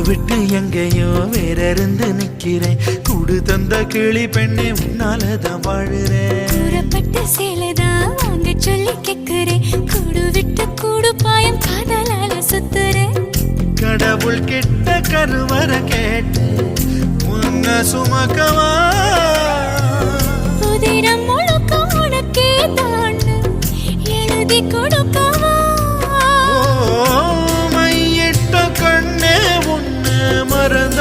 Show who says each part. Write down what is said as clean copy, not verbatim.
Speaker 1: விட்டு எங்கேயோ வேற இருந்து நிக்கிறேன். கூடு தந்த கிளி பெண்ணே உன்னாலதான் வாழுறேன்.
Speaker 2: கூறப்பட்ட சேலைதான் வாங்க சொல்லி கேக்குறேன். கூடு விட்டு கூடு பாயம் காதலால சுத்துறேன்.
Speaker 1: கடவுள் கிட்ட கருவற கேட்டு உன்ன சுமக்கவா?
Speaker 2: உதிரம் முழுக்க உனக்கே தான் எழுதி கொடுக்கவா?
Speaker 1: மையிட்ட கண்ணே உன்ன மறந்து